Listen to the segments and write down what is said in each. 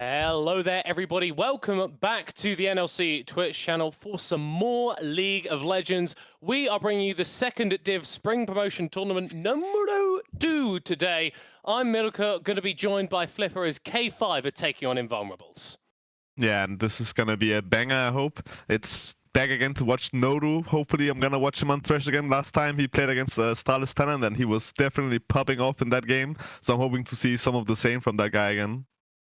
Hello there, everybody. Welcome back to the NLC Twitch channel for some more League of Legends. We are bringing you the second Div Spring Promotion Tournament numero 2 today. I'm Milka, going to be joined by Flipper as K5 are taking on Invulnerables. Yeah, and this is gonna be a banger, I hope. It's back again to watch Noru. Hopefully I'm gonna watch him on Thresh again. Last time he played against Starless Talent and he was definitely popping off in that game. So I'm hoping to see some of the same from that guy again.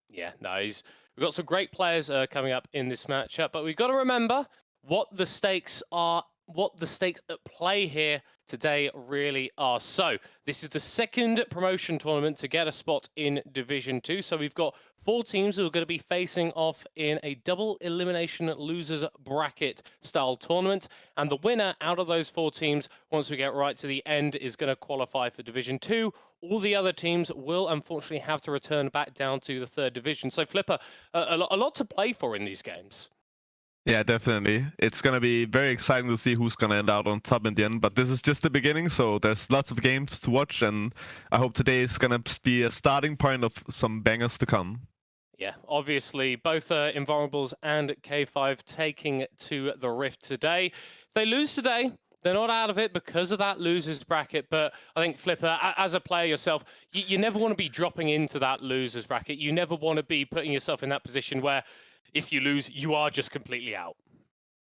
Yeah, nice. We've got some great players coming up in this matchup, but we've got to remember what the stakes are, what the stakes at play here today really are. So, this is the second promotion tournament to get a spot in Division 2. So, we've got 4 teams who are going to be facing off in a double elimination losers bracket style tournament. And the winner out of those 4 teams, once we get right to the end, is going to qualify for Division 2. All the other teams will unfortunately have to return back down to the 3rd division. So, Flipper, a lot to play for in these games. Yeah, definitely. It's gonna be very exciting to see who's gonna end out on top in the end. But this is just the beginning, so there's lots of games to watch, and I hope today is gonna be a starting point of some bangers to come. Yeah, obviously, both Invulnerables and K5 taking to the Rift today. If they lose today, they're not out of it because of that losers bracket. But I think, Flipper, as a player yourself, you never want to be dropping into that losers bracket. You never want to be putting yourself in that position where if you lose, you are just completely out.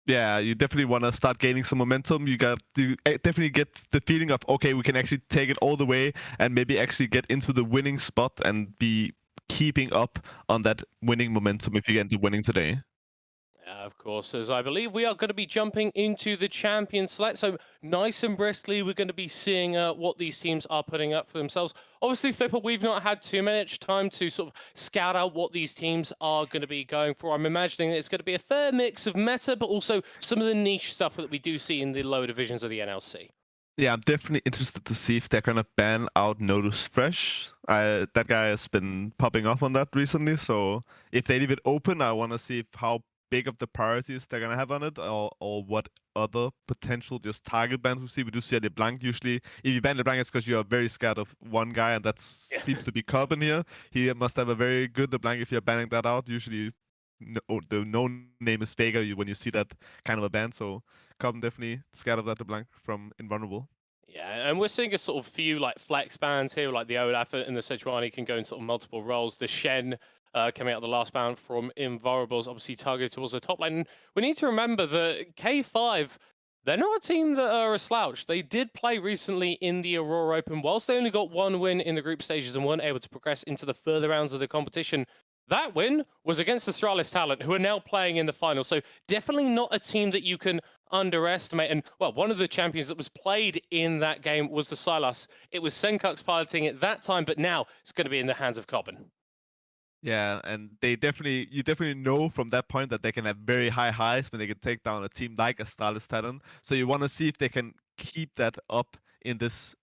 Yeah, you definitely want to start gaining some momentum. You got to definitely get the feeling of, okay, we can actually take it all the way and maybe actually get into the winning spot and be keeping up on that winning momentum if you get into winning today. Of course, as I believe we are going to be jumping into the champion select. So nice and briskly, we're going to be seeing what these teams are putting up for themselves. Obviously, Flipper, we've not had too much time to sort of scout out what these teams are going to be going for. I'm imagining it's going to be a fair mix of meta, but also some of the niche stuff that we do see in the lower divisions of the NLC. Yeah, I'm definitely interested to see if they're gonna ban out Nodus Fresh. That guy has been popping off on that recently, so if they leave it open, I want to see if how big of the priorities they're gonna have on it, or what other potential just target bans we see. We do see a LeBlanc usually. If you ban LeBlanc, it's because you are very scared of one guy, and that Yeah. seems to be Corbin here. He must have a very good LeBlanc if you're banning that out. Usually, the no name is Vega when you see that kind of a ban, so Corbin definitely scared of that LeBlanc from Invulnerable. Yeah, and we're seeing a sort of few like flex bands here, like the Olaf and the Sejuani can go in sort of multiple roles. The Shen coming out the last band from Invulnerables, obviously targeted towards the top lane. And we need to remember that K5, they're not a team that are a slouch. They did play recently in the Aurora Open. Whilst they only got 1 win in the group stages and weren't able to progress into the further rounds of the competition, that win was against the Astralis Talent, who are now playing in the final. So definitely not a team that you can underestimate. And well, one of the champions that was played in that game was the Silas. It was Senkux piloting it that time, but now it's going to be in the hands of Cobbin. Yeah, and you definitely know from that point that they can have very high highs when they can take down a team like a Starless Talon. So you want to see if they can keep that up in this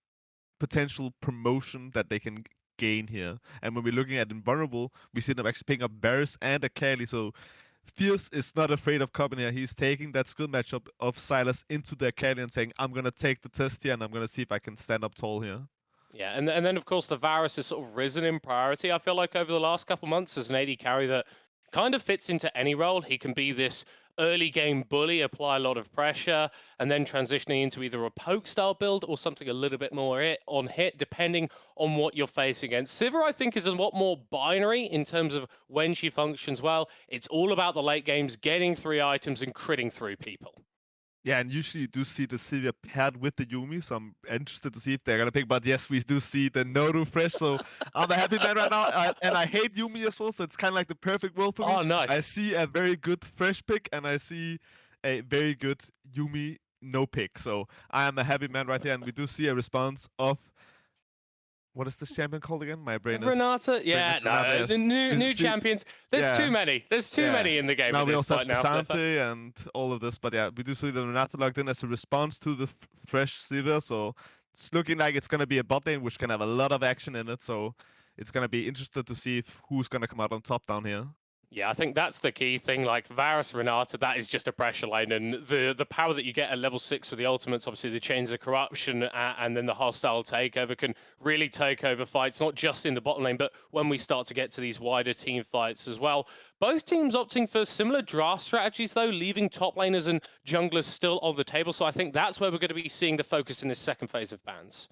potential promotion that they can gain here. And when we're looking at Invulnerable, we see them actually picking up Varus and a Kali. So Fierce is not afraid of Cobbin here. He's taking that skill matchup of Silas into the Kali and saying, I'm gonna take the test here and I'm gonna see if I can stand up tall here. Yeah, and then of course the Varus has sort of risen in priority. I feel like over the last couple months as an AD carry that kind of fits into any role. He can be this early game bully, apply a lot of pressure, and then transitioning into either a poke style build or something a little bit more on hit, depending on what you're facing against. Sivir, I think, is a lot more binary in terms of when she functions well. It's all about the late games, getting 3 items and critting through people. Yeah, and usually you do see the Sylvia paired with the Yumi, so I'm interested to see if they're gonna pick. But yes, we do see the Noru fresh, so I'm a happy man right now. And I hate Yumi as well, so it's kind of like the perfect world for me. Oh, I nice. see a very good fresh pick, and I see a very good Yumi no pick. So I am a happy man right here, and we do see a response of what is this champion called again? My brain is Renata, yeah, Renata. no, the Yes, we new see. champions. There's too Yeah, many. There's too yeah. many in the game Now at we this also have point now, Flipper. Desante and all of this, but yeah, we do see the Renata logged in as a response to the fresh Sivir, so it's looking like it's gonna be a bot lane which can have a lot of action in it, so it's gonna be interesting to see who's gonna come out on top down here. Yeah, I think that's the key thing. Like Varus Renata, that is just a pressure line, and the power that you get at level 6 with the ultimates, obviously the chains of corruption, and then the hostile takeover can really take over fights, not just in the bottom lane, but when we start to get to these wider team fights as well. Both teams opting for similar draft strategies, though, leaving top laners and junglers still on the table. So I think that's where we're going to be seeing the focus in this second phase of bans.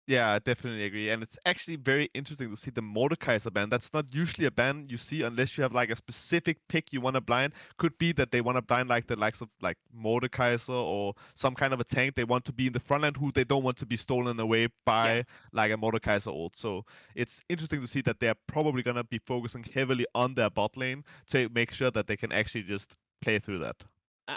Yeah, I definitely agree. And it's actually very interesting to see the Mordekaiser ban. That's not usually a ban you see unless you have like a specific pick you want to blind. Could be that they want to blind like the likes of like Mordekaiser or some kind of a tank. They want to be in the front line who they don't want to be stolen away Yeah. by like a Mordekaiser ult. So it's interesting to see that they're probably gonna be focusing heavily on their bot lane to make sure that they can actually just play through that.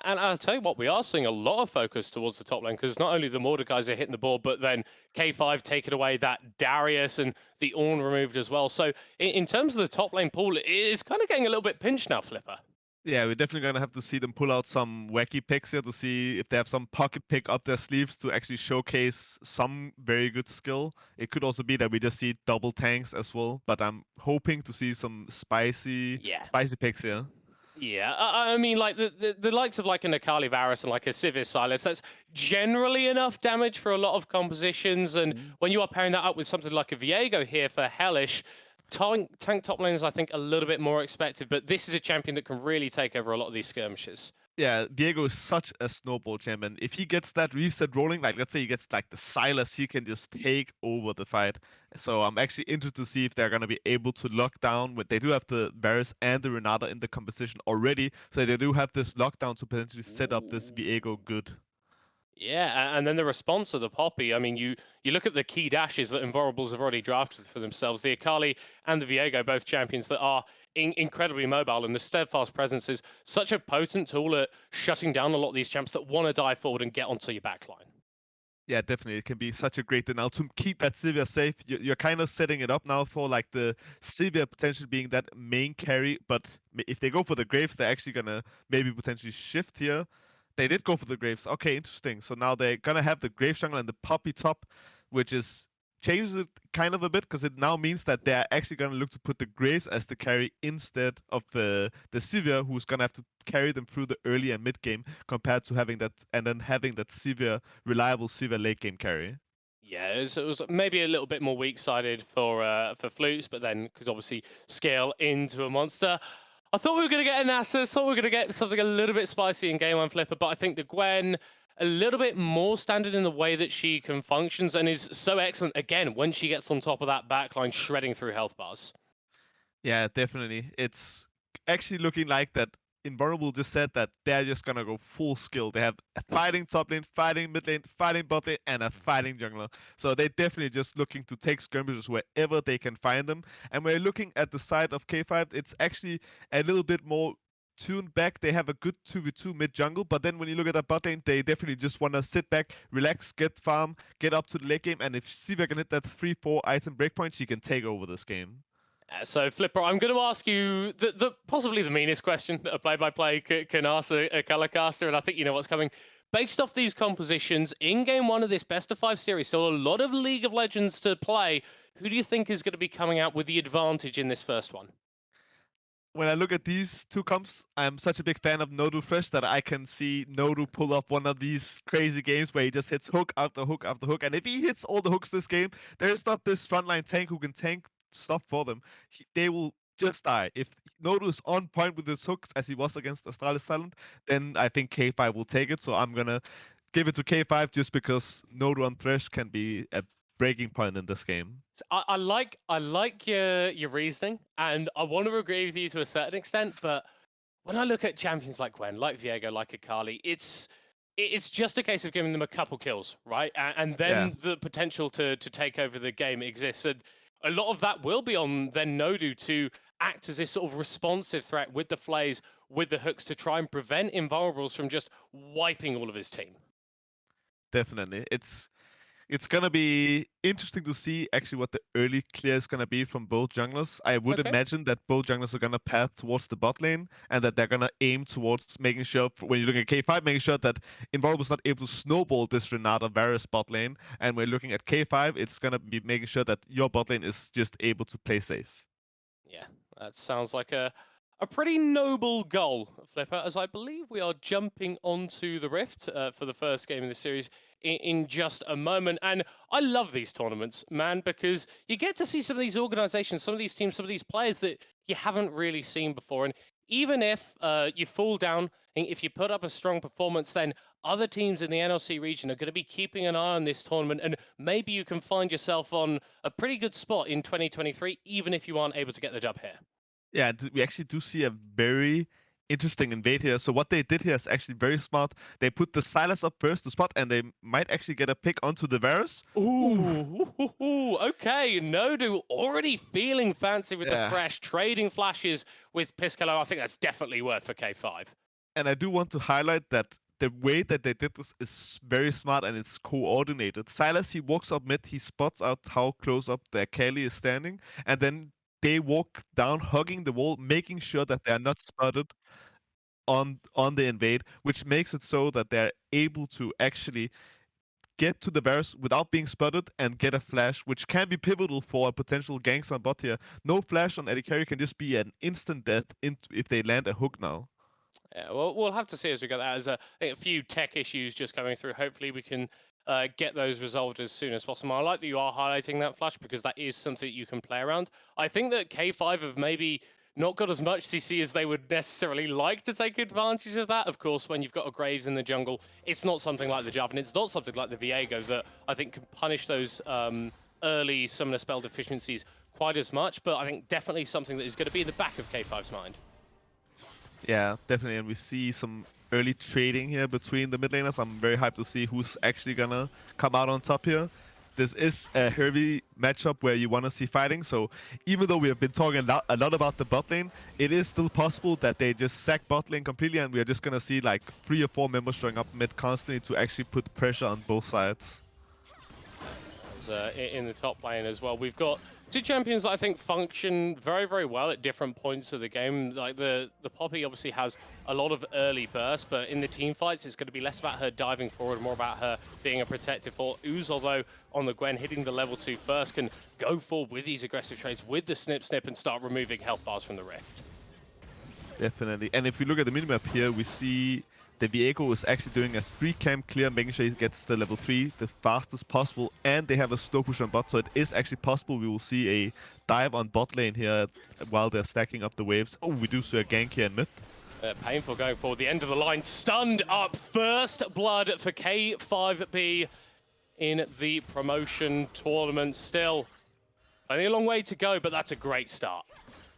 And I'll tell you what, we are seeing a lot of focus towards the top lane because not only the Mordekaiser hitting the board, but then K5 taking away that Darius and the Ornn removed as well. So in terms of the top lane pool, it's kind of getting a little bit pinched now, Flipper. Yeah, we're definitely gonna have to see them pull out some wacky picks here to see if they have some pocket pick up their sleeves to actually showcase some very good skill. It could also be that we just see double tanks as well, but I'm hoping to see some Yeah. spicy picks here. Yeah, I mean, like the likes of like an Akali Varus and like a Civis Silas, that's generally enough damage for a lot of compositions. And Mhm. when you are pairing that up with something like a Viego here for Hellish, tank top lane is, I think, a little bit more expected. But this is a champion that can really take over a lot of these skirmishes. Yeah, Diego is such a snowball champion. If he gets that reset rolling, like let's say he gets like the Silas, he can just take over the fight. So I'm actually interested to see if they're gonna be able to lock down. But they do have the Varus and the Renata in the composition already, so they do have this lockdown to potentially set up this Viego good. Yeah, and then the response of the Poppy. I mean, you look at the key dashes that Invulnerables have already drafted for themselves. The Akali and the Viego, both champions that are incredibly mobile, and the Steadfast presence is such a potent tool at shutting down a lot of these champs that want to dive forward and get onto your backline. Yeah, definitely. It can be such a great thing. Now to keep that Sylvia safe, you're kind of setting it up now for like the Sylvia potentially being that main carry. But if they go for the Graves, they're actually gonna maybe potentially shift here. They did go for the Graves. Okay, interesting. So now they're gonna have the Grave jungle and the Poppy top, which is changes it kind of a bit because it now means that they're actually gonna look to put the Graves as the carry instead of the Sylvia, who's gonna have to carry them through the early and mid game compared to having that and then having that Sylvia reliable Sylvia late game carry. Yeah, it was maybe a little bit more weak-sided for Flutes, but then could obviously scale into a monster. I thought we were going to get a Nasus, thought we were going to get something a little bit spicy in Game 1 Flipper, but I think the Gwen, a little bit more standard in the way that she can functions and is so excellent, again, when she gets on top of that backline, shredding through health bars. Yeah, definitely. It's actually looking like that Invulnerable just said that they're just gonna go full skill. They have a fighting top lane, fighting mid lane, fighting bot lane, and a fighting jungler. So they're definitely just looking to take skirmishes wherever they can find them. And we're looking at the side of K5, it's actually a little bit more tuned back. They have a good 2v2 mid jungle, but then when you look at that bot lane, they definitely just want to sit back, relax, get farm, get up to the late game, and if Sivir can hit that 3-4 item breakpoint, she can take over this game. So, Flipper, I'm going to ask you the possibly the meanest question that a play-by-play can ask a color caster, and I think you know what's coming. Based off these compositions, in Game 1 of this best-of-5 series, still a lot of League of Legends to play. Who do you think is going to be coming out with the advantage in this first one? When I look at these two comps, I'm such a big fan of Nodu Fresh that I can see Nodu pull off one of these crazy games where he just hits hook after hook after hook. And if he hits all the hooks this game, there's not this frontline tank who can tank stuff for them. They will just die. If Nodu is on point with his hooks as he was against Astralis Talent, then I think K5 will take it. So I'm gonna give it to K5 just because Nodu on Thresh can be a breaking point in this game. So I like your reasoning, and I want to agree with you to a certain extent. But when I look at champions like Gwen, like Viego, like Akali, it's just a case of giving them a couple kills, right? And Yeah. then the potential to take over the game exists. And a lot of that will be on then Nodu to act as this sort of responsive threat with the flays, with the hooks to try and prevent Invulnerables from just wiping all of his team. Definitely. It's gonna be interesting to see actually what the early clear is gonna be from both junglers. I would Okay. imagine that both junglers are gonna path towards the bot lane and that they're gonna aim towards making sure when you're looking at K5, making sure that Involve is not able to snowball this Renata Varus bot lane. And when looking at K5, it's gonna be making sure that your bot lane is just able to play safe. Yeah, that sounds like A pretty noble goal, Flipper, as I believe we are jumping onto the Rift for the first game in the series in just a moment. And I love these tournaments, man, because you get to see some of these organizations, some of these teams, some of these players that you haven't really seen before. And even if you fall down, and if you put up a strong performance, then other teams in the NLC region are going to be keeping an eye on this tournament. And maybe you can find yourself on a pretty good spot in 2023, even if you aren't able to get the dub here. Yeah, we actually do see a very interesting invade here. So what they did here is actually very smart. They put the Silas up first to spot, and they might actually get a pick onto the Varus. Ooh, okay. Nodu already feeling fancy with the Yeah. fresh, trading flashes with Piscalo. I think that's definitely worth for K5. And I do want to highlight that the way that they did this is very smart and it's coordinated. Silas, he walks up mid, he spots out how close up the Akali is standing, and then they walk down, hugging the wall, making sure that they are not spotted on the invade, which makes it so that they're able to actually get to the Varus without being spotted and get a flash, which can be pivotal for a potential ganks on bot here. No flash on Eddie Carey can just be an instant death if they land a hook now. Yeah, well, we'll have to see as we go. There's a few tech issues just coming through. Hopefully, we can get those resolved as soon as possible. I like that you are highlighting that flash because that is something that you can play around. I think that K5 have maybe not got as much CC as they would necessarily like to take advantage of that. Of course, when you've got a Graves in the jungle, it's not something like the Jav, and it's not something like the Viego that I think can punish those early summoner spell deficiencies quite as much. But I think definitely something that is going to be in the back of K5's mind. Yeah, definitely, and we see some early trading here between the mid laners. I'm very hyped to see who's actually gonna come out on top here. This is a heavy matchup where you want to see fighting, so even though we have been talking a lot about the bot lane, it is still possible that they just sack bot lane completely and we are just gonna see like 3 or 4 members showing up mid constantly to actually put pressure on both sides. In the top lane as well. We've got two champions that I think function very, very well at different points of the game. Like the Poppy obviously has a lot of early burst, but in the team fights, it's going to be less about her diving forward, more about her being a protective for Ooze, although on the Gwen, hitting the level 2 first can go forward with these aggressive trades, with the snip and start removing health bars from the Rift. Definitely. And if we look at the minimap here, we see the Viego is actually doing a 3-camp clear, making sure he gets the level 3 the fastest possible, and they have a slow push on bot, so it is actually possible we will see a dive on bot lane here while they're stacking up the waves. Oh, we do see a gank here in mid. Painful going forward. The end of the line stunned up. First blood for K5B in the promotion tournament. Still only a long way to go, but that's a great start.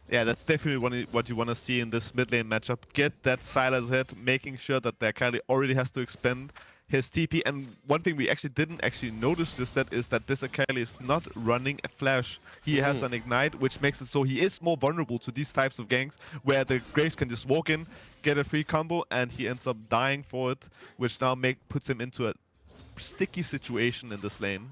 Yeah, that's definitely what you want to see in this mid lane matchup. Get that Silas hit, making sure that the Akali already has to expend his TP. And one thing we actually didn't notice just that is that this Akali is not running a flash. He has an ignite, which makes it so he is more vulnerable to these types of ganks, where the Graves can just walk in, get a free combo, and he ends up dying for it, which now puts him into a sticky situation in this lane.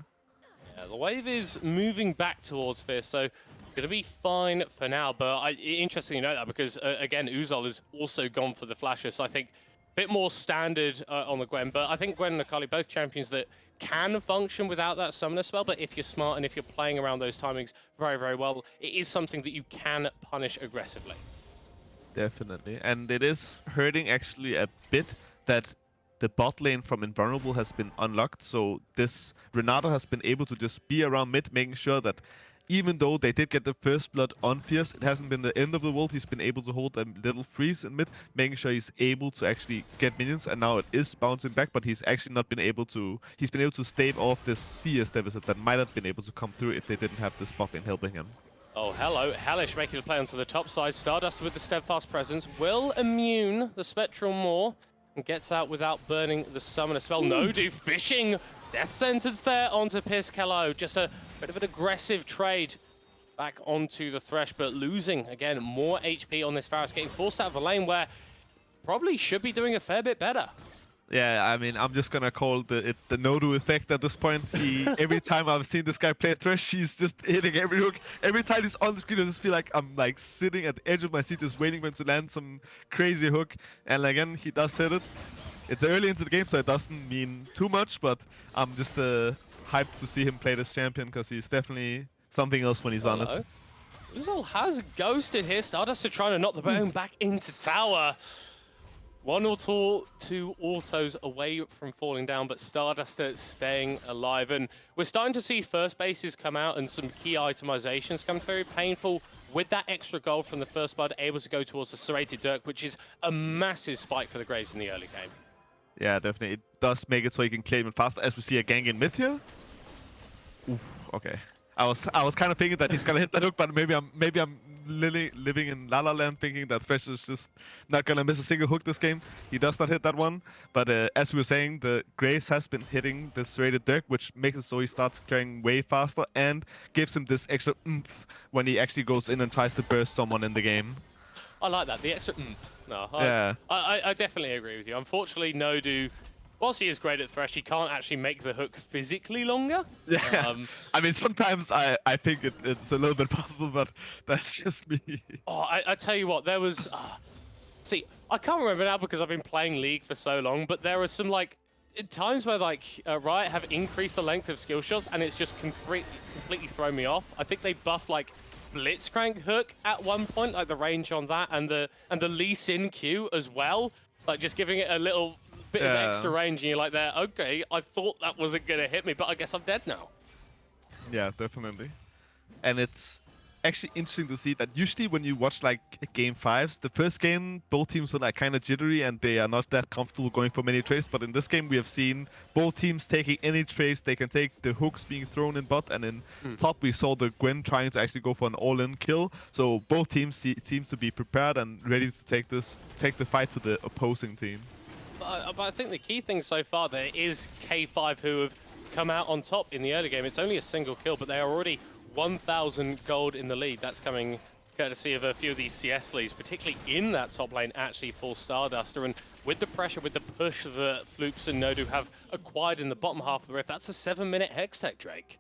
Yeah, the wave is moving back towards this, so going to be fine for now. But interesting you know that because, again, Uzal has also gone for the flasher, so I think a bit more standard on the Gwen. But I think Gwen and Akali, both champions that can function without that summoner spell, but if you're smart and if you're playing around those timings very, very well, it is something that you can punish aggressively. Definitely. And it is hurting actually a bit that the bot lane from Invulnerable has been unlocked. So this Renato has been able to just be around mid, making sure that even though they did get the first blood on Fierce, it hasn't been the end of the world. He's been able to hold a little freeze in mid, making sure he's able to actually get minions. And now it is bouncing back, but he's actually not been able to... He's been able to stave off this CS deficit that might have been able to come through if they didn't have this bot lane helping him. Oh, hello. Hellish making a play onto the top side. Stardust with the steadfast presence will immune the Spectral Maw and gets out without burning the summoner spell. Nodu fishing death sentence there onto Piscalo. Just a bit of an aggressive trade back onto the Thresh, but losing, again, more HP on this Varus, getting forced out of a lane where probably should be doing a fair bit better. Yeah, I mean, I'm just gonna call it the Nodu effect at this point. Every time I've seen this guy play Thresh, he's just hitting every hook. Every time he's on the screen, I just feel like I'm like sitting at the edge of my seat, just waiting for him to land some crazy hook. And again, he does hit it. It's early into the game, so it doesn't mean too much, but I'm just hyped to see him play this champion because he's definitely something else when he's on it. Uzzle has ghosted here. Stardust are trying to knock the bone back into tower. One or two autos away from falling down, but Stardust are staying alive. And we're starting to see first bases come out and some key itemizations come through. Painful with that extra gold from the first blood, able to go towards the Serrated Dirk, which is a massive spike for the Graves in the early game. Yeah, definitely. It does make it so you can claim it faster, as we see a gank in mid here. Oof, okay. I was kind of thinking that he's gonna hit that hook, but maybe I'm living in La La Land thinking that Thresh is just not gonna miss a single hook this game. He does not hit that one, but as we were saying, the Grace has been hitting the Serrated Dirk, which makes it so he starts clearing way faster and gives him this extra oomph when he actually goes in and tries to burst someone in the game. I like that, the extra No, Yeah. I definitely agree with you. Unfortunately, Nodu, whilst he is great at Thresh, he can't actually make the hook physically longer. Yeah. I mean, sometimes I think it's a little bit possible, but that's just me. Oh, I tell you what, there was... see, I can't remember now because I've been playing League for so long, but there was some, like, times where, like, Riot have increased the length of skill shots, and it's just completely thrown me off. I think they buffed, like, Blitzcrank hook at one point, like the range on that, and the Lee Sin Q as well, like just giving it a little bit of extra range, and you're like, there, okay, I thought that wasn't gonna hit me, but I guess I'm dead now. Yeah, definitely. And it's actually interesting to see that usually when you watch like game fives, the first game both teams are like kind of jittery and they are not that comfortable going for many trades. But in this game we have seen both teams taking any trades they can take. The hooks being thrown in bot, and in top we saw the Gwen trying to actually go for an all-in kill. So both teams seem to be prepared and ready to take the fight to the opposing team. But I think the key thing so far there is K5 who have come out on top in the early game. It's only a single kill, but they are already 1,000 gold in the lead. That's coming courtesy of a few of these CS leads, particularly in that top lane, actually for Starduster. And with the pressure, with the push that Floops and Nodu have acquired in the bottom half of the Rift, that's a 7-minute Hextech, Drake.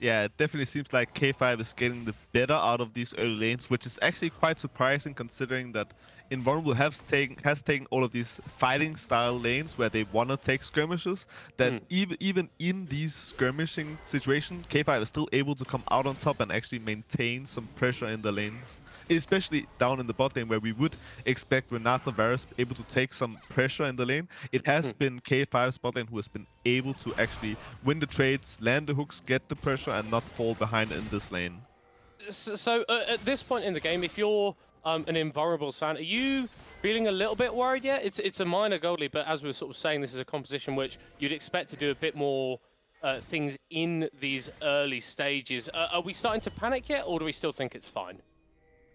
Yeah, it definitely seems like K5 is getting the better out of these early lanes, which is actually quite surprising considering that Invulnerable has taken all of these fighting style lanes where they want to take skirmishes, that even in these skirmishing situations, K5 is still able to come out on top and actually maintain some pressure in the lanes. Especially down in the bot lane where we would expect Renata Varus able to take some pressure in the lane. It has been K5's bot lane who has been able to actually win the trades, land the hooks, get the pressure and not fall behind in this lane. So at this point in the game, if you're an Invulnerables fan, are you feeling a little bit worried yet? It's a minor gold lead, but as we were sort of saying, this is a composition which you'd expect to do a bit more things in these early stages. Are we starting to panic yet, or do we still think it's fine?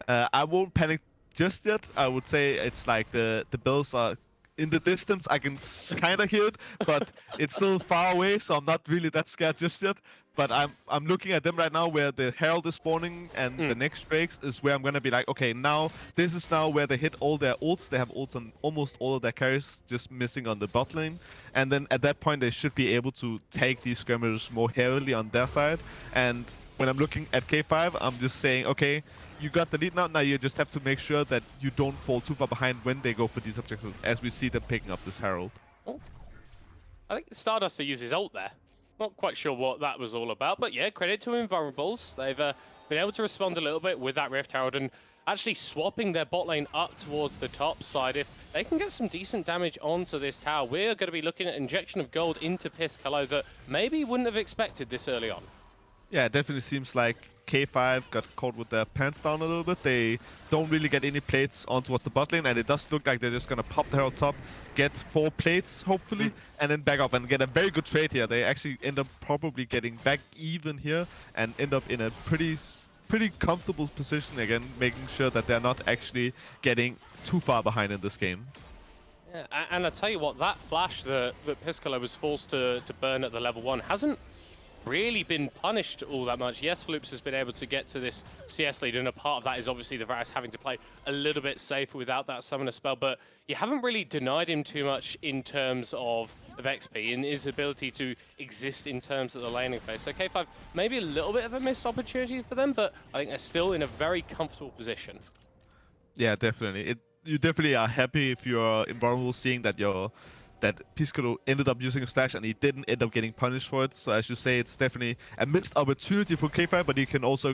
I won't panic just yet. I would say it's like the bells are in the distance. I can kind of hear it, but it's still far away, so I'm not really that scared just yet. But I'm looking at them right now where the Herald is spawning and the next breaks is where I'm gonna be like, okay, now this is now where they hit all their ults. They have ults on almost all of their carries, just missing on the bot lane. And then at that point they should be able to take these skirmishers more heavily on their side. And when I'm looking at K5, I'm just saying, okay, you got the lead now. Now you just have to make sure that you don't fall too far behind when they go for these objectives, as we see them picking up this Herald. Oh. I think Starduster uses ult there. Not quite sure what that was all about, but yeah, credit to Invulnerables. They've been able to respond a little bit with that Rift Herald and actually swapping their bot lane up towards the top side. If they can get some decent damage onto this tower, we're going to be looking at injection of gold into Piscalo that maybe wouldn't have expected this early on. Yeah, it definitely seems like K5 got caught with their pants down a little bit. They don't really get any plates on towards the bot lane, and it does look like they're just gonna pop the Herald top, get 4 plates, hopefully, and then back up and get a very good trade here. They actually end up probably getting back even here and end up in a pretty comfortable position again, making sure that they're not actually getting too far behind in this game. Yeah, and I tell you what, that flash that Piscalo was forced to burn at the level 1 hasn't really been punished all that much. Yes, Floops has been able to get to this CS lead, and a part of that is obviously the Varus having to play a little bit safer without that summoner spell, but you haven't really denied him too much in terms of XP and his ability to exist in terms of the laning phase. So K5, maybe a little bit of a missed opportunity for them, but I think they're still in a very comfortable position. Yeah, definitely. You definitely are happy if you're Invulnerable seeing that Piscalo ended up using a slash and he didn't end up getting punished for it. So as you say, it's definitely a missed opportunity for K5, but you can also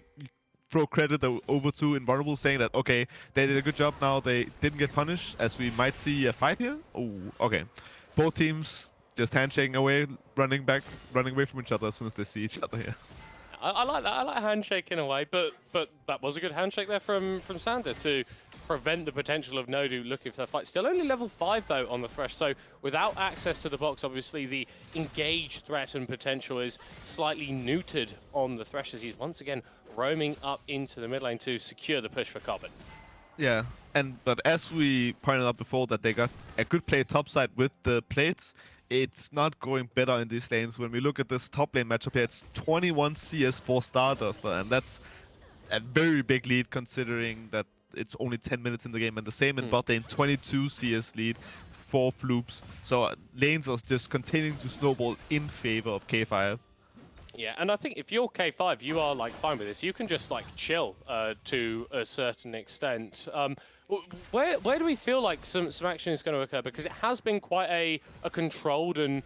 throw credit over to Invulnerables, saying that, okay, they did a good job now, they didn't get punished, as we might see a fight here. Oh, okay. Both teams just handshaking away, running away from each other as soon as they see each other here. I like that. I like handshake in a way, but that was a good handshake there from Sander to prevent the potential of Nodu looking for the fight. Still only level 5 though on the Thresh, so without access to the box, obviously the engaged threat and potential is slightly neutered on the Thresh as he's once again roaming up into the mid lane to secure the push for Cobbin. Yeah, but as we pointed out before that they got a good play topside with the plates, it's not going better in these lanes. When we look at this top lane matchup here, it's 21 CS for Stardust, and that's a very big lead considering that it's only 10 minutes in the game, and the same in bot lane, 22 CS lead for Floops. So lanes are just continuing to snowball in favor of K5. Yeah, and I think if you're K5, you are like fine with this. You can just like chill to a certain extent. Where do we feel like some action is going to occur? Because it has been quite a controlled and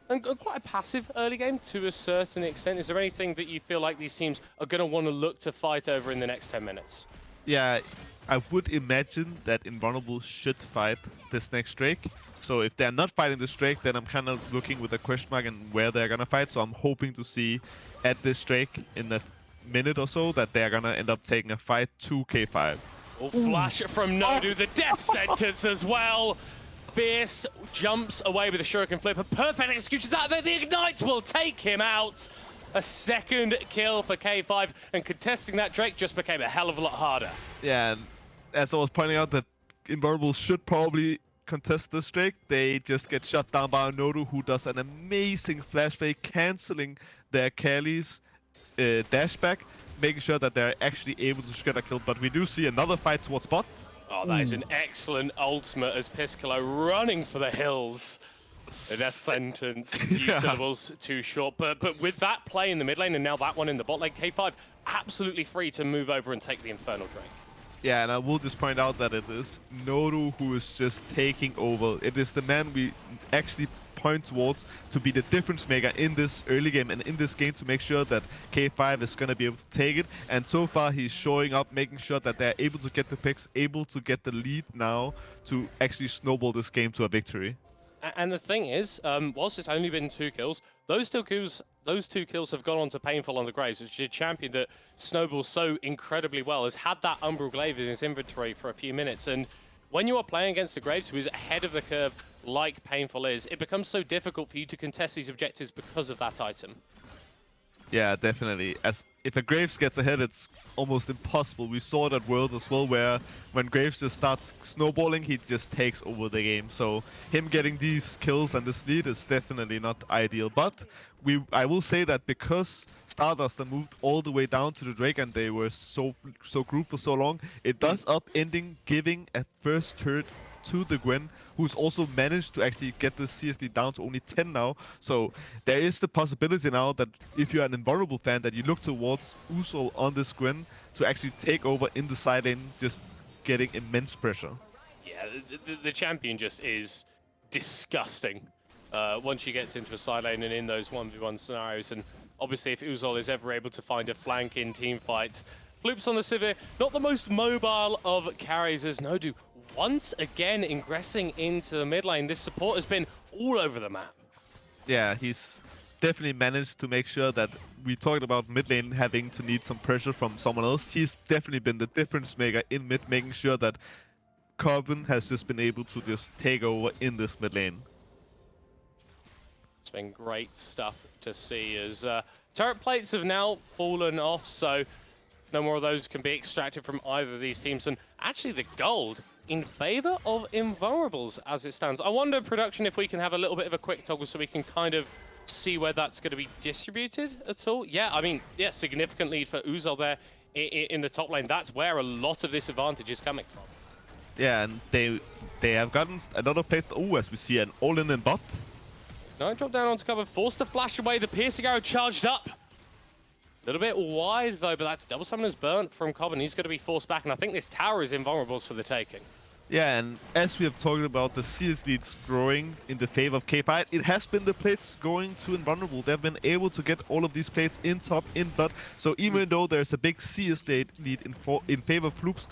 quite a passive early game to a certain extent. Is there anything that you feel like these teams are going to want to look to fight over in the next 10 minutes? Yeah, I would imagine that Invulnerables should fight this next Drake. So if they're not fighting this Drake, then I'm kind of looking with a question mark and where they're gonna fight. So I'm hoping to see at this Drake in a minute or so that they're gonna end up taking a fight to K5. Oh, flash from Nodu, the death sentence as well. Fierce jumps away with a shuriken flip. A perfect execution out there. The Ignite will take him out. A second kill for K5, and contesting that Drake just became a hell of a lot harder. Yeah, and as I was pointing out that Invulnerables should probably contest this Drake, they just get shut down by Nodu, who does an amazing flash fake, cancelling their Kali's dash back, making sure that they're actually able to get a kill. But we do see another fight towards bot. Oh, that is an excellent ultimate as Piscolo running for the hills. A death sentence, few syllables too short. But with that play in the mid lane and now that one in the bot lane, K5 absolutely free to move over and take the Infernal Drake. Yeah, and I will just point out that it is Nodu who is just taking over. It is the man we actually point towards to be the difference maker in this early game and in this game to make sure that K5 is going to be able to take it. And so far he's showing up, making sure that they're able to get the picks, able to get the lead now to actually snowball this game to a victory. And the thing is, whilst it's only been 2 kills, those two kills have gone on to Painful on the Graves, which is a champion that snowballs so incredibly well, has had that Umbral Glaive in his inventory for a few minutes. And when you are playing against the Graves, who is ahead of the curve like Painful is, it becomes so difficult for you to contest these objectives because of that item. Yeah, definitely. As if a Graves gets ahead, it's almost impossible. We saw that World as well, where when Graves just starts snowballing, he just takes over the game. So him getting these kills and this lead is definitely not ideal. But I will say that because Stardust moved all the way down to the Drake and they were so grouped for so long, it does ending giving a first turret to the Gwen, who's also managed to actually get the CSD down to only 10 now. So there is the possibility now that if you're an Invulnerable fan, that you look towards Uzol on this Gwen to actually take over in the side lane, just getting immense pressure. Yeah, the champion just is disgusting once she gets into a side lane and in those 1v1 scenarios. And obviously if Uzol is ever able to find a flank in team fights, Floops on the Sivir, not the most mobile of carries as Nodu once again ingressing into the mid lane. This support has been all over the map. Yeah, he's definitely managed to make sure that we talked about mid lane having to need some pressure from someone else. He's definitely been the difference maker in mid, making sure that Corbin has just been able to just take over in this mid lane. It's been great stuff to see as turret plates have now fallen off, so no more of those can be extracted from either of these teams. And actually the gold in favor of Invulnerables as it stands. I wonder, production, if we can have a little bit of a quick toggle so we can kind of see where that's going to be distributed at all. Yeah, I mean, yeah, significant lead for Uzol there in the top lane. That's where a lot of this advantage is coming from. Yeah, and they have gotten another place. Oh, as we see an all-in bot. No, drop down onto cover, forced to flash away. The piercing arrow charged up. A little bit wide though, but that's double summoners burnt from Cobbin. He's going to be forced back, and I think this tower is Invulnerables for the taking. Yeah, and as we have talked about the CS leads growing in the favor of K5, it has been the plates going to Invulnerable. They've been able to get all of these plates in top, in dot. So even though there's a big CS lead in favor of Floops,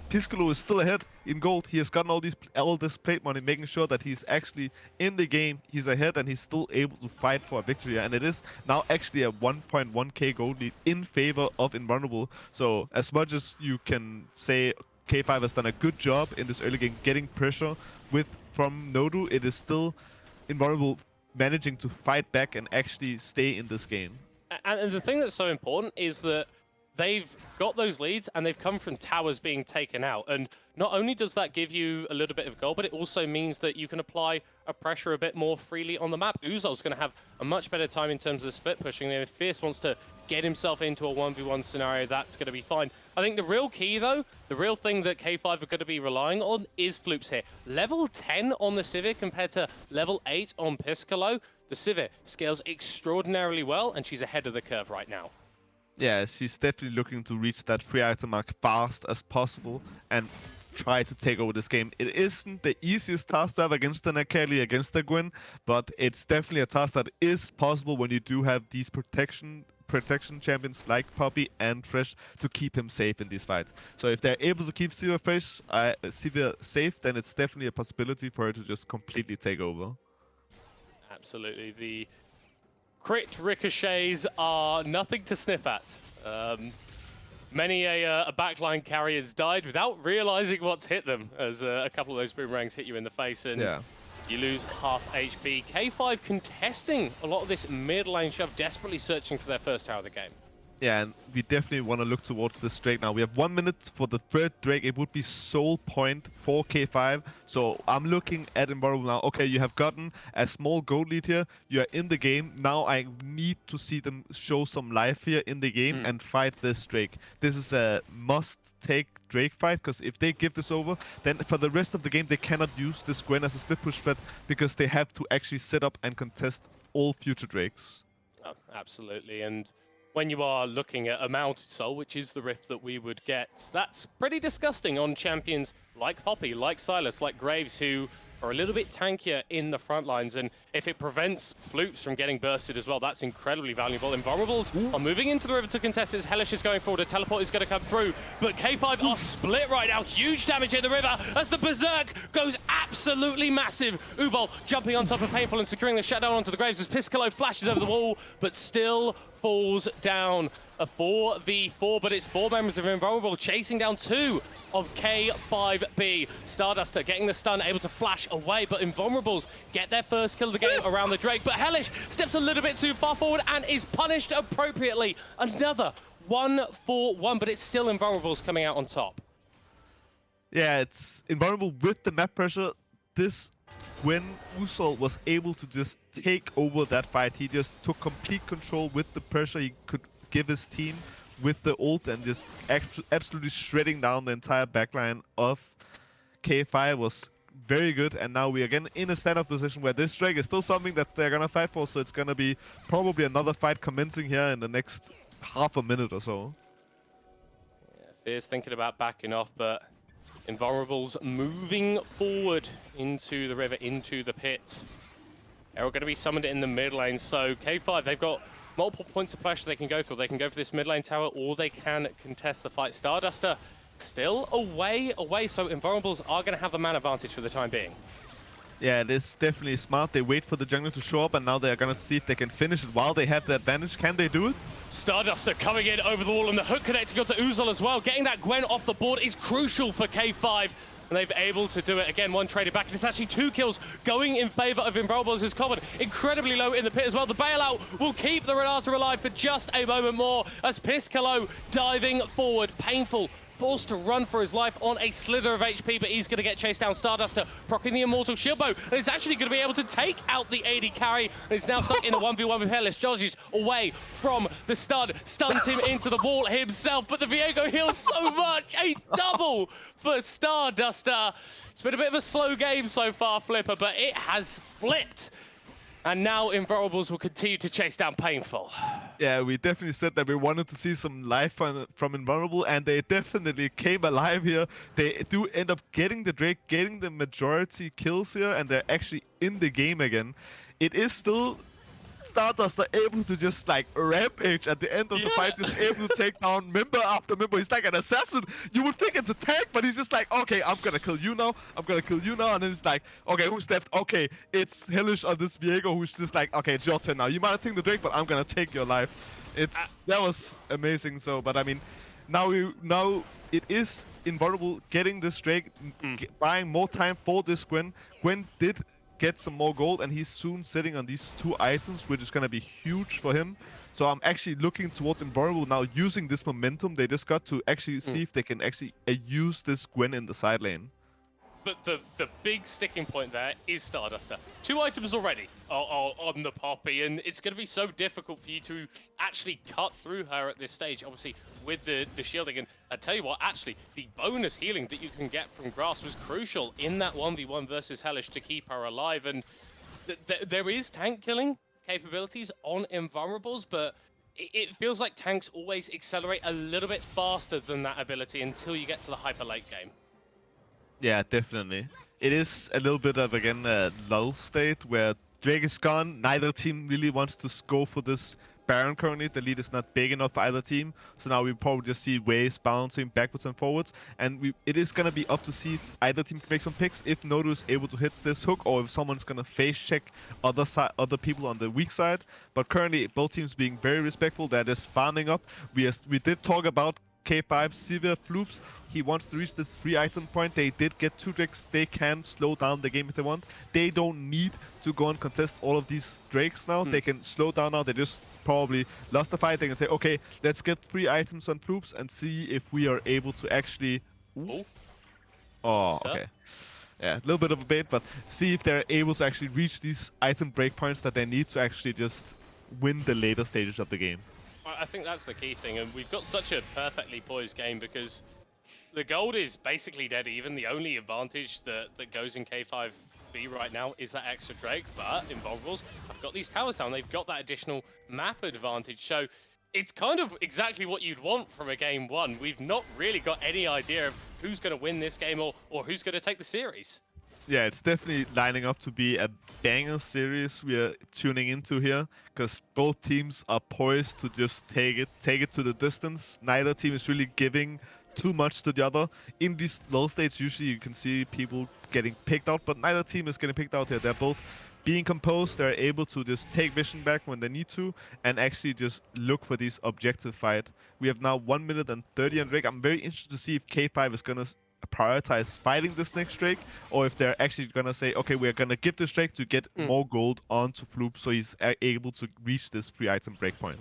Piscolo is still ahead in gold. He has gotten all this plate money, making sure that he's actually in the game. He's ahead and he's still able to fight for a victory. And it is now actually a 1.1k gold lead in favor of Invulnerable. So as much as you can say K5 has done a good job in this early game getting pressure from Nodu, it is still Invulnerable managing to fight back and actually stay in this game. And the thing that's so important is that they've got those leads and they've come from towers being taken out. And not only does that give you a little bit of goal, but it also means that you can apply a pressure a bit more freely on the map. Uzol's going to have a much better time in terms of the split pushing. And if Fierce wants to get himself into a 1v1 scenario, that's going to be fine. I think the real key, though, the real thing that K5 are going to be relying on is Floops here. Level 10 on the Sivir compared to level 8 on Piscolo. The Sivir scales extraordinarily well, and she's ahead of the curve right now. Yeah, she's definitely looking to reach that 3-item mark fast as possible and try to take over this game. It isn't the easiest task to have against an Akali, against a Gwen, but it's definitely a task that is possible when you do have these protection champions like Poppy and Fresh to keep him safe in these fights. So if they're able to keep Sivir safe, then it's definitely a possibility for her to just completely take over. Absolutely. The crit ricochets are nothing to sniff at. Many a backline carry has died without realizing what's hit them, as a couple of those boomerangs hit you in the face and you lose half HP. K5 contesting a lot of this mid lane shove, desperately searching for their first tower of the game. Yeah, and we definitely want to look towards this Drake now. We have 1 minute for the third Drake. It would be soul point for K5. So I'm looking at Invulnerable now. Okay, you have gotten a small gold lead here. You are in the game. Now I need to see them show some life here in the game and fight this Drake. This is a must-take Drake fight, because if they give this over, then for the rest of the game they cannot use this Gwen as a split push threat, because they have to actually set up and contest all future Drakes. Oh, absolutely. And when you are looking at a mounted soul, which is the rift that we would get, that's pretty disgusting on champions like Poppy, like Silas, like Graves, who are a little bit tankier in the front lines. And if it prevents Floops from getting bursted as well, that's incredibly valuable. Invulnerables are moving into the river to contest as Hellish is going forward. A teleport is going to come through, but K5 are split right now. Huge damage in the river as the Berserk goes absolutely massive. Uvol jumping on top of Painful and securing the shutdown onto the Graves as Piscolo flashes over the wall, but still falls down. A 4v4, but it's 4 members of Invulnerable chasing down 2 of K5B. Starduster getting the stun, able to flash away, but Invulnerables get their first kill of the game around the Drake. But Hellish steps a little bit too far forward and is punished appropriately. Another 1-4-1, but it's still Invulnerables coming out on top. Yeah, it's Invulnerable with the map pressure. When Uzol was able to just take over that fight, he just took complete control with the pressure he could give his team with the ult and just absolutely shredding down the entire backline of K5 was very good. And now we are again in a standoff position where this Drake is still something that they're gonna fight for, so it's gonna be probably another fight commencing here in the next half a minute or so. Yeah, Fear's thinking about backing off, but Invulnerables moving forward into the river, into the pit. They're all going to be summoned in the mid lane, so K5, they've got multiple points of pressure they can go through. They can go for this mid lane tower, or they can contest the fight. Starduster still away, so Invulnerables are going to have the man advantage for the time being. Yeah, it is definitely smart. They wait for the jungle to show up, and now they're going to see if they can finish it while they have the advantage. Can they do it? Starduster coming in over the wall, and the hook connecting onto Uzol as well. Getting that Gwen off the board is crucial for K5. And they've able to do it. Again, one traded back. And it's actually 2 kills going in favor of Invulnerables. Is covered incredibly low in the pit as well. The bailout will keep the Renata alive for just a moment more as Piscolo diving forward. Painful. Forced to run for his life on a slither of HP, but he's going to get chased down. Starduster proccing the Immortal Shield Bow, and is actually going to be able to take out the AD carry. And he's now stuck in a 1v1 with Hellish. Dodges away from the stun, stuns him into the wall himself, but the Viego heals so much. A double for Starduster. It's been a bit of a slow game so far, Flipper, but it has flipped. And now Invulnerables will continue to chase down Painful. Yeah, we definitely said that we wanted to see some life from Invulnerable, and they definitely came alive here. They do end up getting the Drake, getting the majority kills here, and they're actually in the game again. It is still Stardust are able to just like rampage at the end of the fight, just able to take down member after member. He's like an assassin. You would think it's a tank, but he's just like, okay, I'm gonna kill you now. I'm gonna kill you now. And then it's like, okay, who's left? Okay, it's Hellish on this Viego, who's just like, okay, it's your turn now. You might have taken the Drake, but I'm gonna take your life. That was amazing. So, but I mean, now it is Invulnerable getting this Drake, buying more time for this Gwen. Gwen did get some more gold, and he's soon sitting on these 2 items, which is going to be huge for him. So I'm actually looking towards Invulnerable now, using this momentum they just got to actually see if they can actually use this Gwen in the side lane. But the big sticking point there is Starduster. 2 items already are on the Poppy, and it's going to be so difficult for you to actually cut through her at this stage, obviously, with the shielding. And I tell you what, actually, the bonus healing that you can get from Grass was crucial in that 1v1 versus Hellish to keep her alive. And there is tank killing capabilities on Invulnerables, but it feels like tanks always accelerate a little bit faster than that ability until you get to the hyper late game. Yeah, definitely. It is a little bit of, again, a lull state where Drake is gone. Neither team really wants to go for this Baron currently. The lead is not big enough for either team. So now we probably just see waves bouncing backwards and forwards. And it is going to be up to see if either team can make some picks. If Nodu is able to hit this hook, or if someone's going to face check other people on the weak side. But currently, both teams being very respectful. They're just farming up. We did talk about K5 Severe Floops. He wants to reach this 3 item point. They did get 2 Drakes. They can slow down the game if they want. They don't need to go and contest all of these Drakes now. They can slow down now. They just probably lost the fight. They can say, okay, let's get 3 items on Floops and see if we are able to actually... Ooh. Oh, okay. Yeah, a little bit of a bait, but see if they're able to actually reach these item breakpoints that they need to actually just win the later stages of the game. I think that's the key thing, and we've got such a perfectly poised game because the gold is basically dead even. The only advantage that goes in K5B right now is that extra Drake, but Invulnerables have got these towers down. They've got that additional map advantage, so it's kind of exactly what you'd want from a game 1. We've not really got any idea of who's going to win this game or who's going to take the series. Yeah, it's definitely lining up to be a banger series we are tuning into here, because both teams are poised to just take it to the distance. Neither team is really giving too much to the other. In these low states, usually you can see people getting picked out, but neither team is getting picked out here. They're both being composed. They're able to just take vision back when they need to and actually just look for these objective fight. We have now 1 minute and 30 on Drake. I'm very interested to see if K5 is gonna prioritize fighting this next Drake, or if they're actually gonna say, okay, we're gonna give this Drake to get more gold onto Floop so he's able to reach this 3 item breakpoint.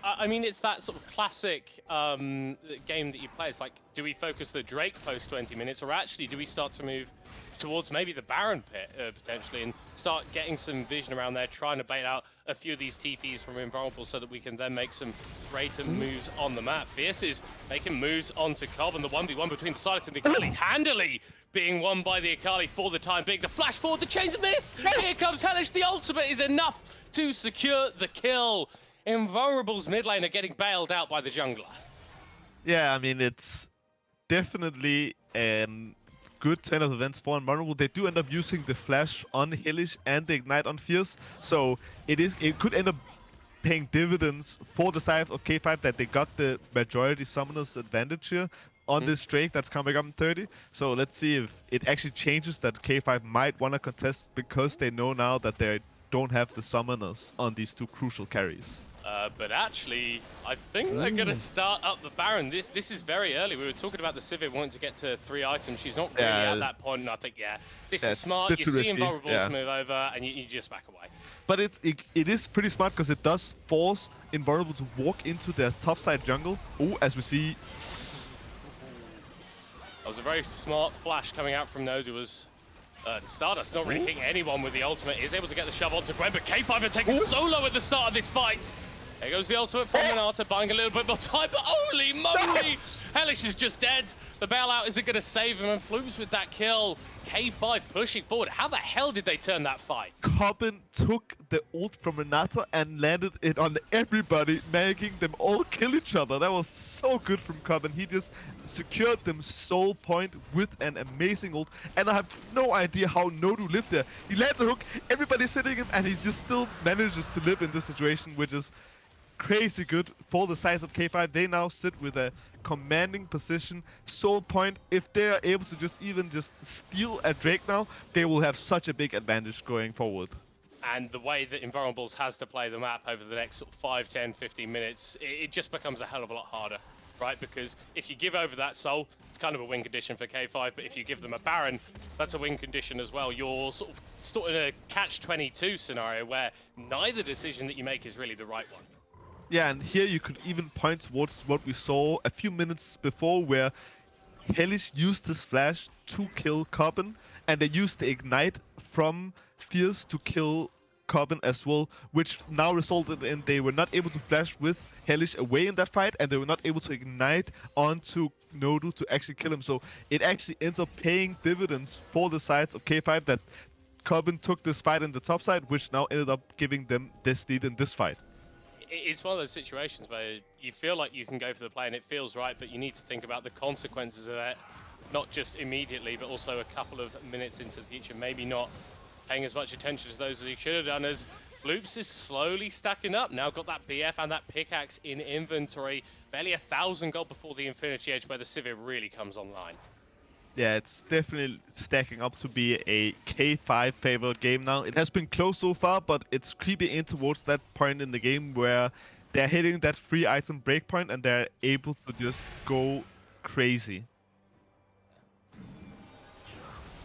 I mean, it's that sort of classic game that you play. It's like, do we focus the Drake post 20 minutes, or actually do we start to move towards maybe the Baron pit potentially and start getting some vision around there, trying to bait out a few of these TPs from Invulnerable so that we can then make some greater moves on the map. Fierce is making moves onto Cobb, and the 1v1 between Silas and the Akali handily being won by the Akali for the time being. The flash forward, the chains miss! Here comes Hellish, the ultimate is enough to secure the kill. Invulnerable's mid lane are getting bailed out by the jungler. Yeah, I mean, it's definitely a good turn of events for Invulnerable. They do end up using the flash on Hellish and the ignite on Fierce, so it could end up paying dividends for the side of K5 that they got the majority summoners advantage here on this Drake that's coming up in 30. So let's see if it actually changes that K5 might want to contest, because they know now that they don't have the summoners on these 2 crucial carries. But actually, I think they're going to start up the Baron. This is very early. We were talking about the Civic wanting to get to 3 items. She's not really at that point, and I think, this is smart. You see Invulnerables move over, and you just back away. But it is pretty smart, because it does force Invulnerable to walk into their topside jungle. Oh, as we see... That was a very smart flash coming out from Nodu. Stardust not really hitting anyone with the ultimate. Is able to get the shove onto Gwen, but K5 are taking solo at the start of this fight. There goes the ultimate from Renata, buying a little bit more time, but holy moly! Hellish is just dead. The bailout isn't going to save him, and Floops with that kill. K5 pushing forward. How the hell did they turn that fight? Cobbin took the ult from Renata and landed it on everybody, making them all kill each other. That was so good from Cobbin. He just secured them soul point with an amazing ult, and I have no idea how Nodu lived there. He lands a hook, everybody's hitting him, and he just still manages to live in this situation, which is crazy good for the size of K5. They now sit with a commanding position. Soul point, if they are able to just steal a Drake now, they will have such a big advantage going forward. And the way that Invulnerables has to play the map over the next sort of 5, 10, 15 minutes, it just becomes a hell of a lot harder, right? Because if you give over that soul, it's kind of a win condition for K5, but if you give them a Baron, that's a win condition as well. You're sort of in a catch-22 scenario where neither decision that you make is really the right one. Yeah, and here you could even point towards what we saw a few minutes before, where Hellish used this flash to kill Cobbin, and they used the ignite from Fierce to kill Cobbin as well, which now resulted in they were not able to flash with Hellish away in that fight, and they were not able to ignite onto Nodu to actually kill him. So it actually ends up paying dividends for the sides of K5 that Cobbin took this fight in the top side, which now ended up giving them this lead in this fight. It's one of those situations where you feel like you can go for the play and it feels right, but you need to think about the consequences of it, not just immediately, but also a couple of minutes into the future. Maybe not paying as much attention to those as he should have done, as Floops is slowly stacking up. Now got that BF and that pickaxe in inventory. Barely 1,000 gold before the Infinity Edge, where the Sivir really comes online. Yeah, it's definitely stacking up to be a K5 favorite game now. It has been close so far, but it's creeping in towards that point in the game where they're hitting that free item breakpoint and they're able to just go crazy.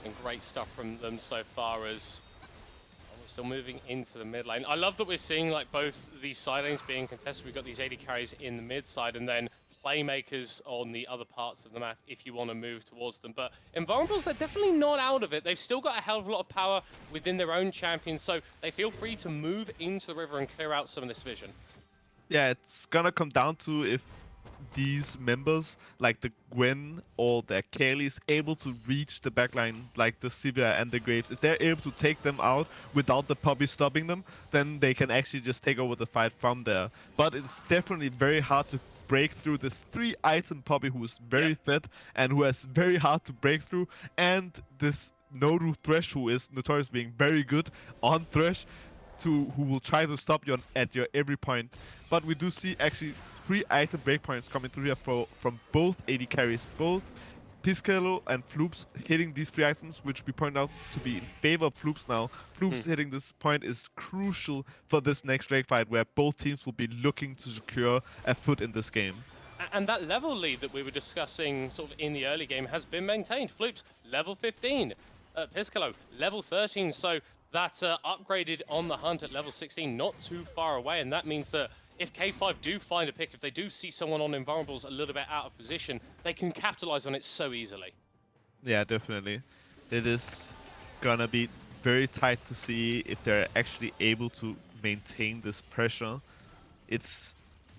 And great stuff from them so far, as we're still moving into the mid lane. I love that we're seeing like both these side lanes being contested. We've got these AD carries in the mid side, and then playmakers on the other parts of the map if you want to move towards them. But Invulnerables, they're definitely not out of it. They've still got a hell of a lot of power within their own champion, so they feel free to move into the river and clear out some of this vision. Yeah, it's gonna come down to if these members, like the Gwen or the Kaylee, is able to reach the backline, like the Sivir and the Graves. If they're able to take them out without the Poppy stopping them, then they can actually just take over the fight from there. But it's definitely very hard to break through this 3-item Poppy who is very fit and who is very hard to break through, and this Nodu Thresh who is notorious being very good on Thresh, who will try to stop you at your every point. But we do see actually 3-item breakpoints coming through here from both AD carries, both Piscalo and Floops hitting these 3 items, which we point out to be in favor of Floops now. Floops hitting this point is crucial for this next Drake fight, where both teams will be looking to secure a foot in this game. And that level lead that we were discussing sort of in the early game has been maintained. Floops, level 15. Piscalo, level 13. So that's upgraded on the hunt at level 16, not too far away. And that means that if K5 do find a pick, if they do see someone on Invulnerables a little bit out of position, they can capitalize on it so easily. Yeah, definitely. It is gonna be very tight to see if they're actually able to maintain this pressure.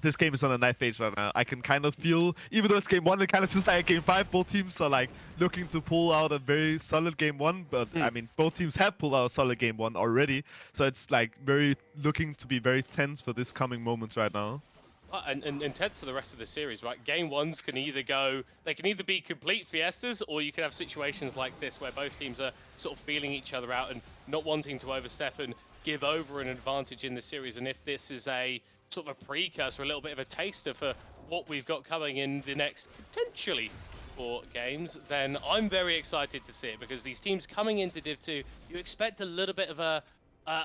This game is on a knife edge right now. I can kind of feel, even though it's game 1, it kind of feels like game 5. Both teams are like looking to pull out a very solid game 1, but I mean, both teams have pulled out a solid game 1 already. So it's like looking to be very tense for this coming moments right now. And tense for the rest of the series, right? Game 1s can either be complete fiestas, or you can have situations like this where both teams are sort of feeling each other out and not wanting to overstep and give over an advantage in the series. And if this is a sort of a precursor, a little bit of a taster for what we've got coming in the next potentially 4 games, then I'm very excited to see it, because these teams coming into Div 2, you expect a little bit of a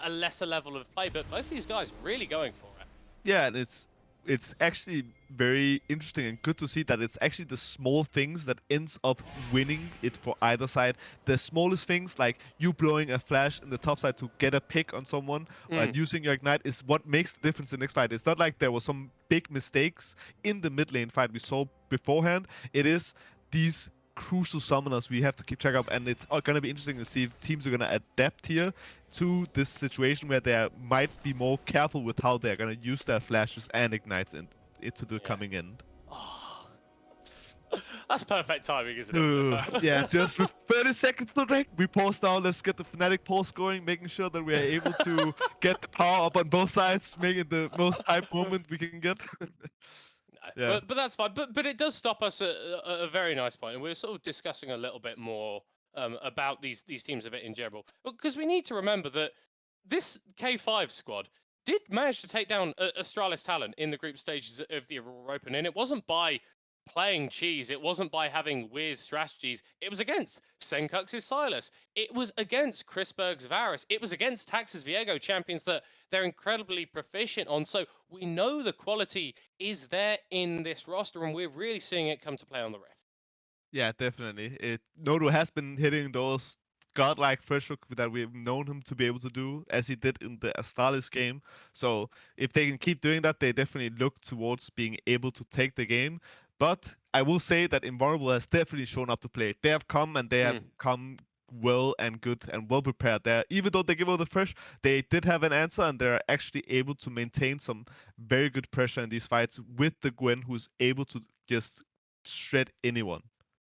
lesser level of play, but both these guys really going for it. Yeah, and it's actually very interesting and good to see that it's actually the small things that ends up winning it for either side. The smallest things, like you blowing a flash in the top side to get a pick on someone and using your ignite, is what makes the difference in the next fight. It's not like there was some big mistakes in the mid lane fight we saw beforehand. It is these crucial summoners we have to keep track of, and it's going to be interesting to see if teams are going to adapt here to this situation where they might be more careful with how they're going to use their flashes and ignites into the coming end. Oh, That's perfect timing, isn't it? Yeah, just with 30 seconds to break, we pause now. Let's get the Fnatic pause going, making sure that we are able to get the power up on both sides, making the most hype moment we can get. Yeah. But that's fine. But it does stop us at a very nice point, and we're sort of discussing a little bit more about these teams a bit in general, because we need to remember that this K5 squad did manage to take down Astralis Talent in the group stages of the Aurora Open, and it wasn't by playing cheese. It wasn't by having weird strategies. It was against Senkux's Silas. It was against Chrisberg's Varus. It was against Tax's Viego, champions that they're incredibly proficient on. So we know the quality is there in this roster, and we're really seeing it come to play on the Rift. Yeah, definitely. Nodo has been hitting those godlike threshold that we've known him to be able to do, as he did in the Astralis game. So if they can keep doing that, they definitely look towards being able to take the game. But I will say that Invulnerable has definitely shown up to play. They have come and they have come well and good and well prepared there. Even though they give out the fresh, they did have an answer and they're actually able to maintain some very good pressure in these fights with the Gwen, who's able to just shred anyone.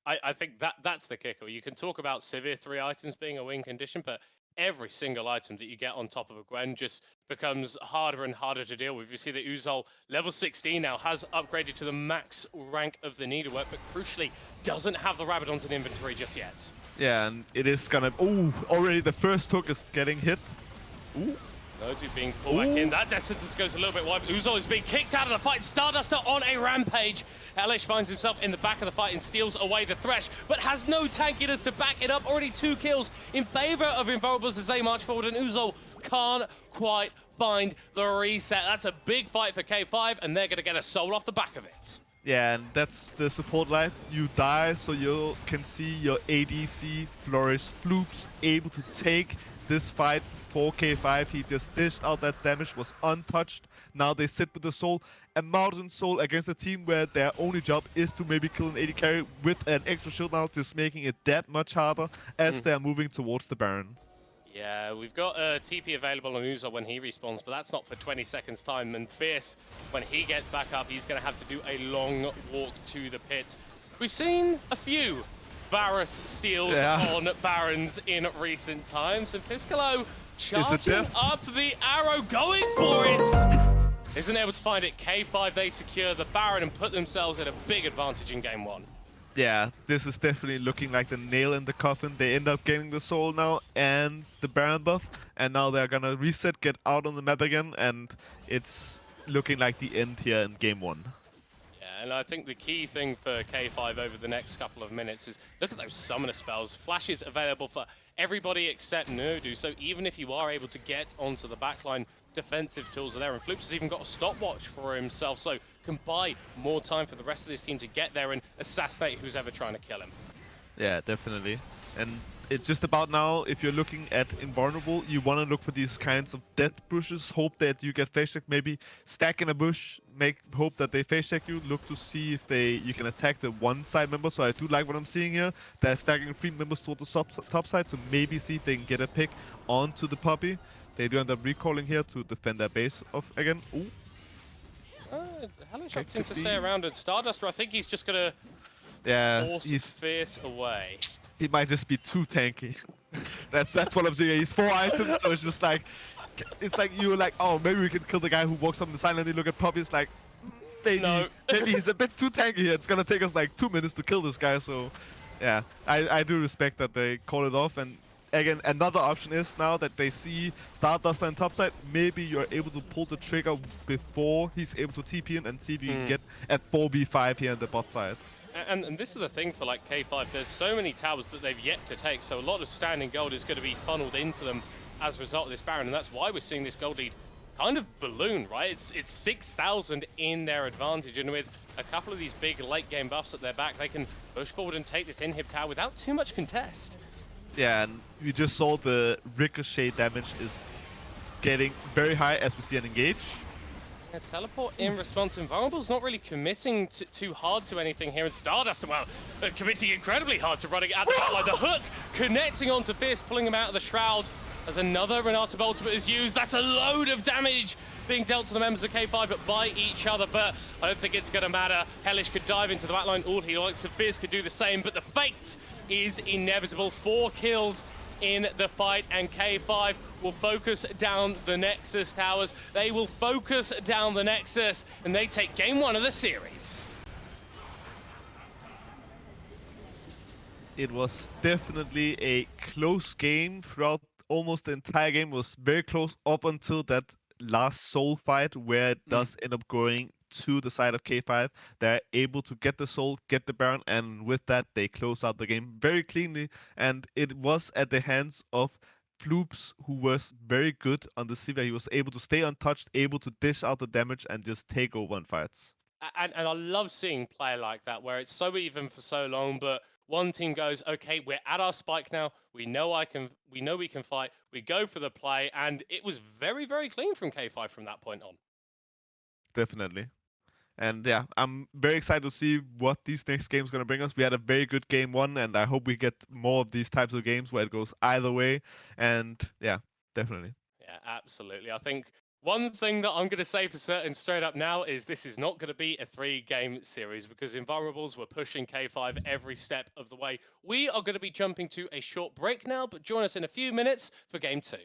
I think that's the kicker. You can talk about severe 3 items being a win condition, but every single item that you get on top of a Gwen just becomes harder and harder to deal with. You see that Uzol, level 16 now, has upgraded to the max rank of the Needlework, but crucially doesn't have the Rabadons in inventory just yet. Yeah, and it is gonna... Oh, already the first hook is getting hit. Ooh. Nodu being pulled back in. That Descent just goes a little bit wide. Uzol is being kicked out of the fight. Starduster on a rampage. Elish finds himself in the back of the fight and steals away the Thresh, but has no tankiness to back it up. Already 2 kills in favor of Invulnerables as they march forward, and Uzol can't quite find the reset. That's a big fight for K5, and they're going to get a soul off the back of it. Yeah, and that's the support life. You die so you can see your ADC Flourish Floops able to take this fight for K5. He just dished out that damage, was untouched. Now they sit with the soul, a Mountain Soul against a team where their only job is to maybe kill an AD carry with an extra shield now, just making it that much harder as they are moving towards the Baron. Yeah, we've got a TP available on Uzol when he respawns, but that's not for 20 seconds time. And Fierce, when he gets back up, he's going to have to do a long walk to the pit. We've seen a few Varus steals on Barons in recent times, and Piscolo charging up the arrow, going for it. Isn't able to find it. K5, they secure the Baron and put themselves at a big advantage in game 1. Yeah, this is definitely looking like the nail in the coffin. They end up getting the soul now and the Baron buff, and now they're gonna reset, get out on the map again, and it's looking like the end here in game 1. And I think the key thing for K5 over the next couple of minutes is look at those summoner spells. Flashes available for everybody except Nodu, so even if you are able to get onto the backline, defensive tools are there, and Floops has even got a stopwatch for himself, so can buy more time for the rest of this team to get there and assassinate who's ever trying to kill him. Yeah, definitely. And it's just about now, if you're looking at Invulnerable, you want to look for these kinds of death bushes, hope that you get face check, maybe stack in a bush, hope that they face check you, look to see if you can attack the one side member. So I do like what I'm seeing here. They're stacking 3 members toward the top side to maybe see if they can get a pick onto the Puppy. They do end up recalling here to defend their base off again. Ooh. Hellish opting to stay around, and Starduster, I think he's just going to force Fierce away. He might just be too tanky. that's what I'm saying. He's 4 items, so it's just like, you're like, oh, maybe we can kill the guy who walks up in the silently. Look at Puppy, it's like, maybe he's a bit too tanky here. It's gonna take us like 2 minutes to kill this guy. So, yeah, I do respect that they call it off. And again, another option is now that they see Starduster on top side, maybe you're able to pull the trigger before he's able to TP in and see if you can get a 4v5 here on the bot side. And this is the thing for like K5, there's so many towers that they've yet to take, so a lot of standing gold is going to be funneled into them as a result of this Baron, and that's why we're seeing this gold lead kind of balloon, right? It's 6,000 in their advantage, and with a couple of these big late game buffs at their back, they can push forward and take this inhib tower without too much contest. Yeah, and we just saw the ricochet damage is getting very high as we see an engage. Teleport in response. Invulnerable's not really committing too hard to anything here, and Stardust, well, committing incredibly hard to running at the backline. The hook connecting onto Fierce, pulling him out of the shroud. as another Renato ultimate is used. That's a load of damage being dealt to the members of K5 by each other, but I don't think it's going to matter. Hellish could dive into the backline, all he likes, and Fizz could do the same, but the fate is inevitable. 4 kills in the fight, and K5 will focus down the Nexus towers. They will focus down the Nexus, and they take game 1 of the series. It was definitely a close game throughout almost the entire game. It was very close up until that last soul fight where it does end up going to the side of K5. They're able to get the soul, get the Baron, and with that they close out the game very cleanly. And it was at the hands of Floops, who was very good on the Sivir. He was able to stay untouched, able to dish out the damage and just take over in fights. And I love seeing play like that, where it's so even for so long, but one team goes, okay, we're at our spike now. We know we can fight. We go for the play, and it was very, very clean from K5 from that point on. Definitely. And yeah, I'm very excited to see what these next games going to bring us. We had a very good game 1, and I hope we get more of these types of games where it goes either way. And yeah, definitely. Yeah, absolutely. I think one thing that I'm going to say for certain straight up now is this is not going to be a 3-game series, because Invulnerables were pushing K5 every step of the way. We are going to be jumping to a short break now, but join us in a few minutes for game 2.